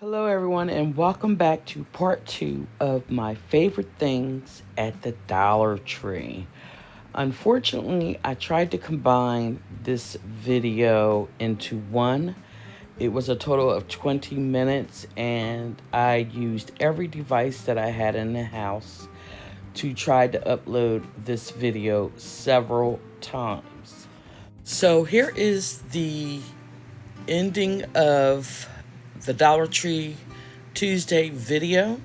Hello, everyone, and welcome back to part two of my favorite things at the Dollar Tree. Unfortunately, I tried to combine this video into one. It was a total of 20 minutes, and I used every device that I had in the house to try to upload this video several times. So, here is the ending of the Dollar Tree Tuesday video,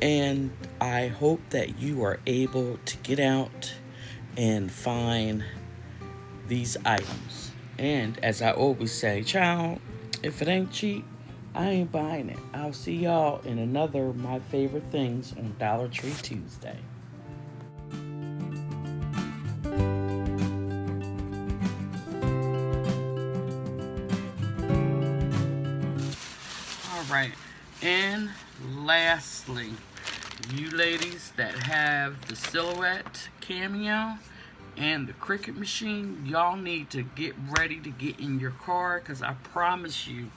and I hope that you are able to get out and find these items. And as I always say, child, if it ain't cheap, I ain't buying it. I'll see y'all in another of my favorite things on Dollar Tree Tuesday. All right, and lastly, you ladies that have the silhouette cameo and the Cricut machine, y'all need to get ready to get in your car, because I promise you,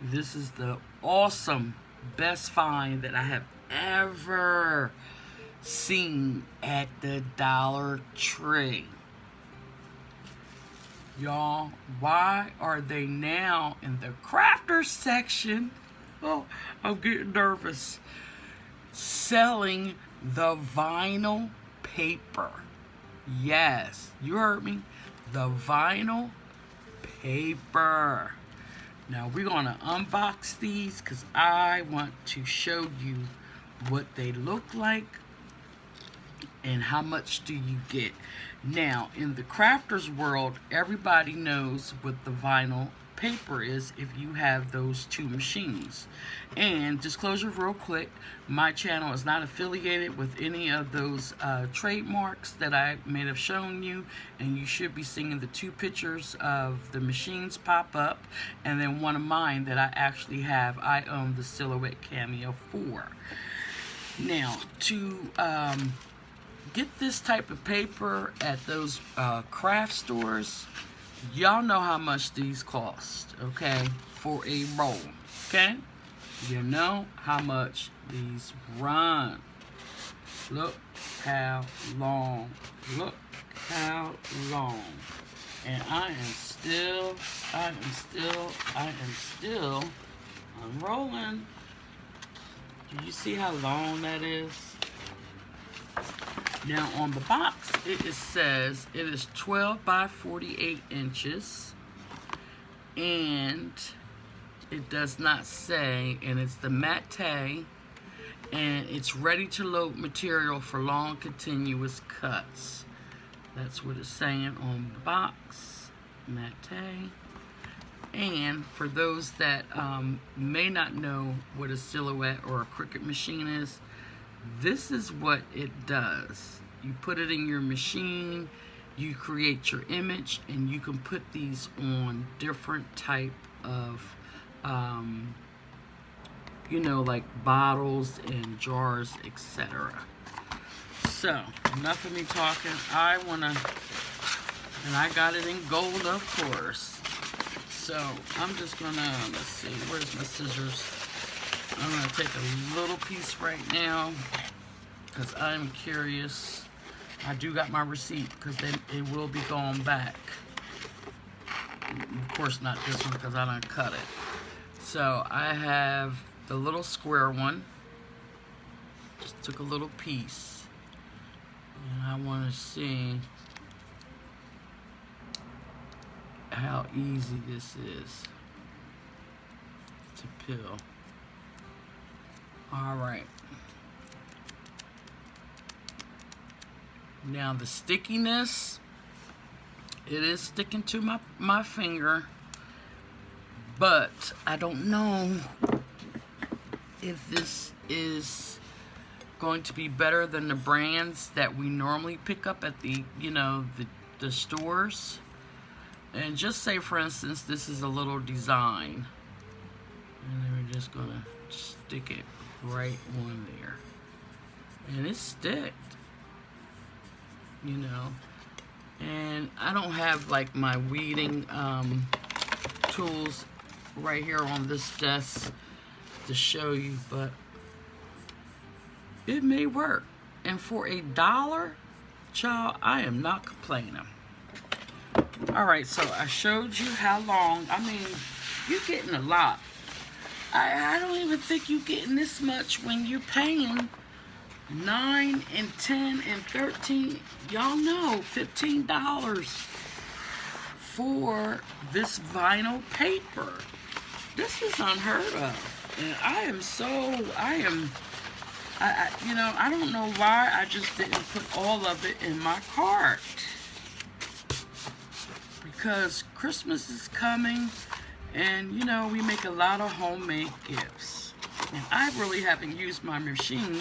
this is the awesome best find that I have ever seen at the Dollar Tree. Y'all, why are they now in the crafters section? Oh, I'm getting nervous. Selling the vinyl paper. Yes, you heard me. The vinyl paper. Now we're gonna unbox these because I want to show you what they look like and how much do you get. Now, in the crafters world, everybody knows what the vinyl paper is if you have those two machines. And disclosure real quick, my channel is not affiliated with any of those trademarks that I may have shown you, and you should be seeing the two pictures of the machines pop up, and then one of mine that I actually have. I own the Silhouette Cameo 4. Now, to get this type of paper at those craft stores, y'all know how much these cost, okay, for a roll, okay? You know how much these run. Look how long. Look how long. And I am still unrolling. Do you see how long that is? Now on the box, it says it is 12 by 48 inches, and it does not say, and it's the matte, and it's ready to load material for long continuous cuts. That's what it's saying on the box, matte. And for those that may not know what a Silhouette or a Cricut machine is, this is what it does. You put it in your machine, you create your image, and you can put these on different type of, like bottles and jars, etc. So, enough of me talking. And I got it in gold, of course. So, I'm just gonna, let's see, where's my scissors? I'm going to take a little piece right now because I'm curious. I do got my receipt because then it will be going back. Of course not this one because I don't cut it. So I have the little square one. Just took a little piece. And I want to see how easy this is to peel. All right. Now the stickiness, it is sticking to my finger, but I don't know if this is going to be better than the brands that we normally pick up at the, the stores. And just say, for instance, this is a little design. And then we're just gonna stick it right on there, and it's sticked, and I don't have like my weeding tools right here on this desk to show you, but it may work. And for $1, child, I am not complaining. All right, so I showed you how long. I mean, you're getting a lot. I don't even think you're getting this much when you're paying $9 and $10 and $13. Y'all know $15 for this vinyl paper. This is unheard of, and I don't know why I just didn't put all of it in my cart, because Christmas is coming, and you know, we make a lot of homemade gifts, and I really haven't used my machine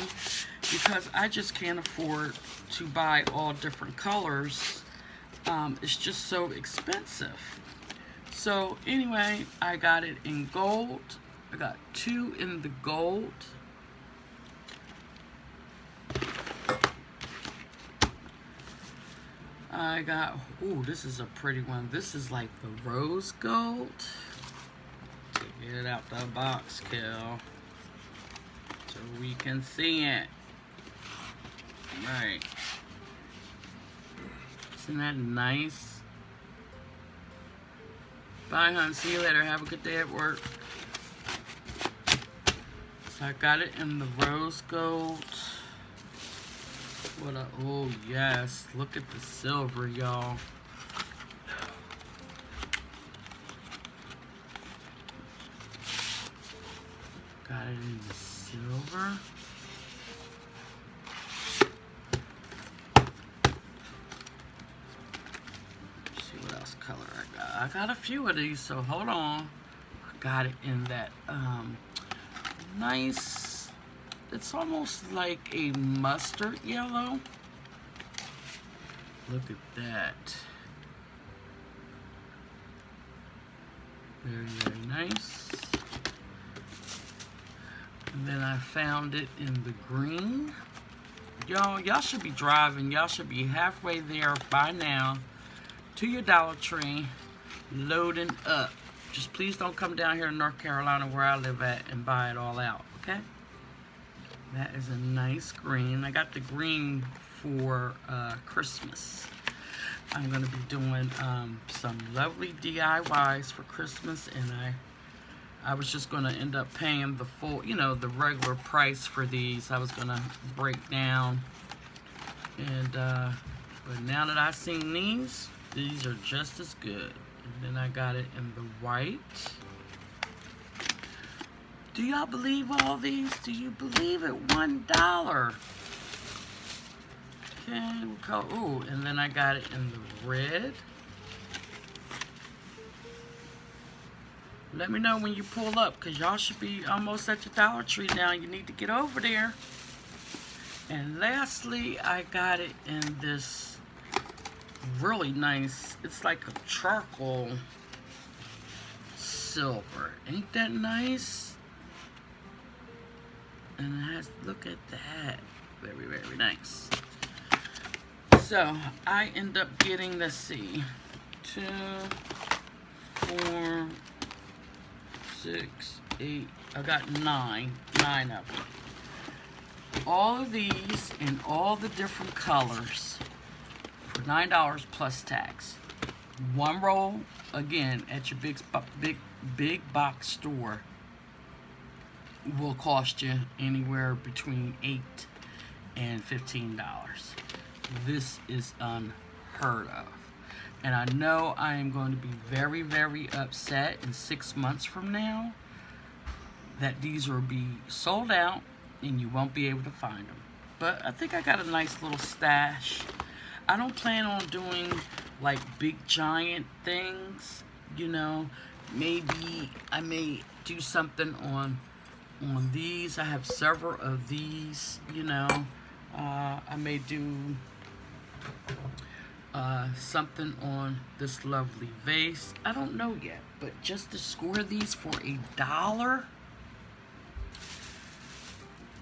because I just can't afford to buy all different colors. It's just so expensive. So anyway, I got it in gold. I got 2 in the gold. I got, ooh, this is a pretty one. This is like the rose gold. Get it out the box, Kel, so we can see it. Right. Isn't that nice? Bye, hon. See you later. Have a good day at work. So I got it in the rose gold. What a, oh yes. Look at the silver, y'all. Got it in the silver. Color I got a few of these, so hold on. I got it in that nice, it's almost like a mustard yellow. Look at that. Very, very nice. And then I found it in the green. Y'all should be driving. Y'all should be halfway there by now to your Dollar Tree, loading up. Just please don't come down here in North Carolina where I live at and buy it all out, okay? That is a nice green. I got the green for Christmas. I'm gonna be doing some lovely DIYs for Christmas, and I was just gonna end up paying the full, you know, the regular price for these. I was gonna break down, and but now that I've seen these are just as good. And then I got it in the white. Do y'all believe all these? Do you believe it? $1. Okay, we'll call, ooh, and then I got it in the red. Let me know when you pull up, because y'all should be almost at your Dollar Tree now. You need to get over there. And lastly, I got it in this really nice, it's like a charcoal silver. Ain't that nice? And it has, look at that. Very, very nice. So I end up getting, let's see, 2, 4, 6, 8, I got 9 of them. All of these in all the different colors for $9 plus tax. One roll, again, at your big box store will cost you anywhere between $8 and $15. This is unheard of. And I know I am going to be very, very upset in 6 months from now that these will be sold out and you won't be able to find them. But I think I got a nice little stash. I don't plan on doing like big giant things, you know. Maybe I may do something on these. I have several of these, you know. I may do something on this lovely vase. I don't know yet, but just to score these for $1,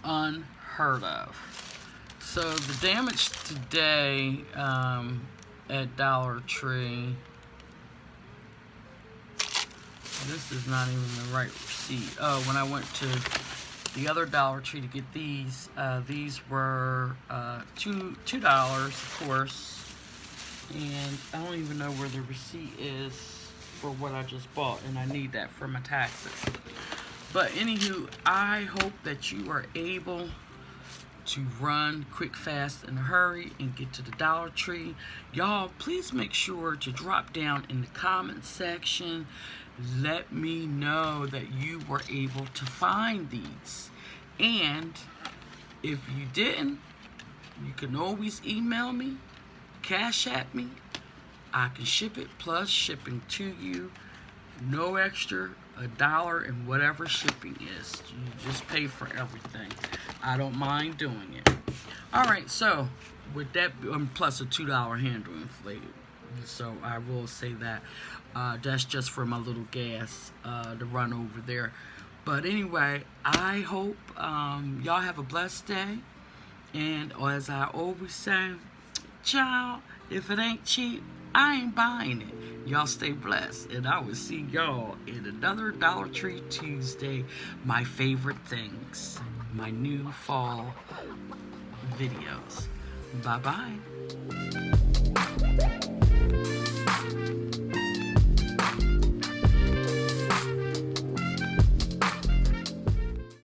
unheard of. So the damage today at Dollar Tree This is not even the right receipt. Oh, when I went to the other Dollar Tree to get these were $2, of course. And I don't even know where the receipt is for what I just bought, and I need that for my taxes. But anywho, I hope that you are able to run quick, fast, in a hurry and get to the Dollar Tree. Y'all, please make sure to drop down in the comment section. Let me know that you were able to find these. And if you didn't, you can always email me, CashApp me. I can ship it plus shipping to you. No extra, $1 and whatever shipping is. You just pay for everything. I don't mind doing it. Alright, so with that, plus a $2 handling fee. So I will say that. That's just for my little gas to run over there. But anyway, I hope y'all have a blessed day. And as I always say, child, if it ain't cheap, I ain't buying it. Y'all stay blessed, and I will see y'all in another Dollar Tree Tuesday. My favorite things, my new fall videos. Bye-bye.